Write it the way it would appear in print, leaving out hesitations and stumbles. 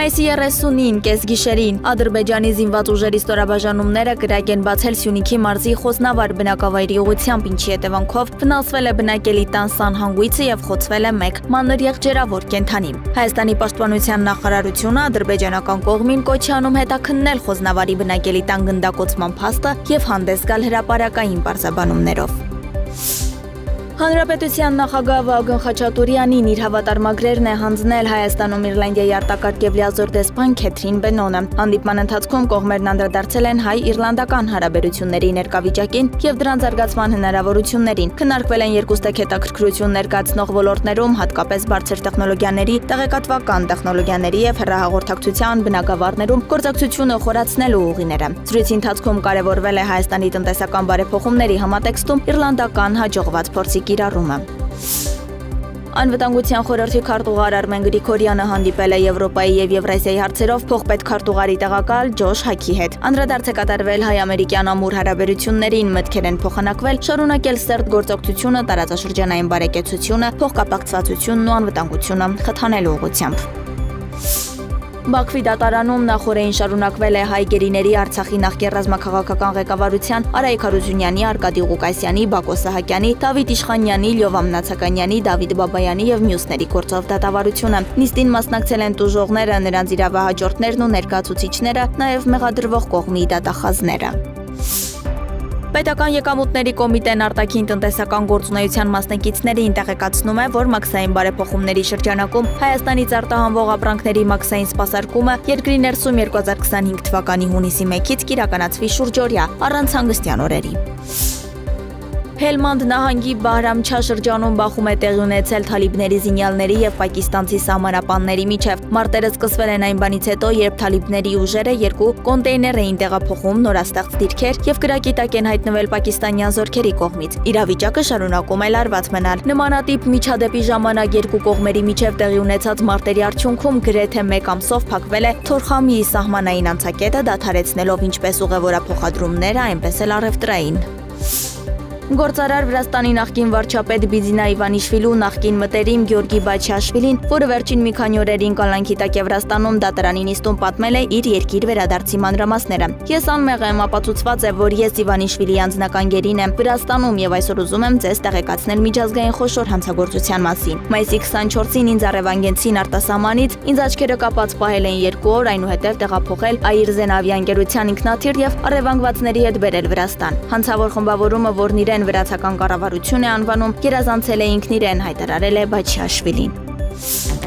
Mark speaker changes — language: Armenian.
Speaker 1: Մայիսի 30-ին կեսգիշերին Ադրբեջանի զինված ուժերի ստորաբաժանումները կրակ են բացել Սյունիքի մարզի Խոզնավար բնակավայրի ուղղությամբ, ինչի հետևանքով վնասվել է բնակելի տան սանհանգույցը եւ խոցվել է մեկ մանր եղջերավոր կենդանի։ Հայաստանի պաշտպանության նախարարությունը ադրբեջանական կողմին կոչ է անում հետաքննել Խոզնավարի բնակելի տան գնդակոծման փաստը եւ հանդես գալ հրապարակային պարզաբանումներով։ Հանրապետության նախագահ Վահագն Խաչատուրյանին իր հավատարմագրերն է հանձնել Հայաստանում Իռլանդիայի արտակարգ եւ լիազոր դեսպան Քեթրին Բենոնը։ Հանդիպման ընթացքում կողմերն անդրադարձել են հայ-իռլանդական հարաբերությունների ներկայվիճակին եւ դրան զարգացման հնարավորություններին։ Քննարկվել են երկուստեք հետաքրքրություն ներկայացնող ոլորտներում, հատկապես բարձր տեխնոլոգիաների, տեղեկատվական տեխնոլոգիաների եւ հեռահաղորդակցության բնագավառներում գործակցությունը խորացնելու ուղիները։ Զրույցի ընթացքում կարևորվել է Հայաստանի տնտեսական բարեփոխումների համատեքստում իռլանդական հաջողված փորձի կիրառումը։ Անվտանգության խորհրդի քարտուղար Արմեն Գրիգորյանը հանդիպել է Եվրոպայի եւ Եվրասիայի հարցերով փոխպետ քարտուղարի տեղակալ Ջոշ Հաքի հետ։ Անդրադարձ է կատարվել հայ-ամերիկյան ամուր հարաբերություններին, մտքեր են փոխանակվել շարունակել սերտ գործողությունը տարածաշրջանային բարեկեցությունը, փոխկապակցվածությունն ու անվտանգությունը խթանելու ուղղությամբ։ Բաքվի դատարանում նախորդին շարունակվել է հայ գերիների Արցախի նախկին ռազմաքաղաքական ղեկավարության Արայիկ Հարությունյանի, Արկադի Ղուկասյանի, Բակո Սահակյանի, Դավիթ Իշխանյանի, Լյովա Մնացականյանի, Դավիթ Բաբայանի եւ մյուսների գործով դատավարությունը։ Նիստին մասնակցել են տուժողները, նրանց իրավահաջորդներն ու ներկայացուցիչները, նաեւ մեղադրվող կողմի դատախազները։ Պետական եկամուտների կոմիտեն արտաքին տնտեսական գործունեության մասնակիցներին տեղեկացնում է, որ մաքսային բարեփոխումների շրջանակում Հայաստանից արտահանվող ապրանքների մաքսային սպասարկումը երկրի ներսում 2025 թվականի հունիսի 1-ից կիրականացվի շուրջօրյա, առանց հանգստյան օրերի։ Հելմանդ նահանգի Բահրամչա շրջանում բախում է տեղի ունեցել թալիբների զինյալների եւ պակիստանցի սահմանապանների միջև։ Մարտերը սկսվել են այն բանից հետո, երբ թալիբների ուժերը երկու կոնտեյներ էին տեղափոխում նորաստեղծ դիրքեր եւ կրակի տակ են հայտնվել պակիստանյան զորքերի կողմից։ Իրավիճակը շարունակում է լարված մնալ։ Նմանատիպ միջադեպի ժամանակ երկու կողմերի միջև տեղի ունեցած մարտերի արդյունքում գրեթե մեկ ամսով փակվել է Թորխամիի սահմանային անցակետը, դադարեցնելով ինչպես ուղևորափոխադրումները, այնպես էլ առևտրային։ Գործարար Վրաստանի նախկին վարչապետ Բիձինա Իվանիշվիլու նախկին մտերիմ Գյորգի Բաչաշվիլին, որը վերջին մի քանի օրերին կալանքի տակ է Վրաստանում, դատարանի նիստում պատմել է իր երկիր վերադարձի մանրամասները։ Ես անմեղ եմ, ապացուցված է, որ ես Իվանիշվիլիի անձնական գերին եմ Վրաստանում եւ այսօր ուզում եմ ձեզ տեղեկացնել միջազգային խոշոր հանցագործության մասին։ Մայիսի 24-ին ինձ առևանգեցին արտասահմանից, ինձ աչքերը կապած պահել են 2 օր, այնուհետև տեղափոխել Այրզեն ավիաընկերության ինքնաթիռ եւ առևանգվածների հետ բերել Վրաստան։ Հանցավոր խմբավորումը, որն իրեն վրացական կառավարություն է անվանում, գերազանցել է ինքն իրեն, հայտարարել է Բաչաշվիլին։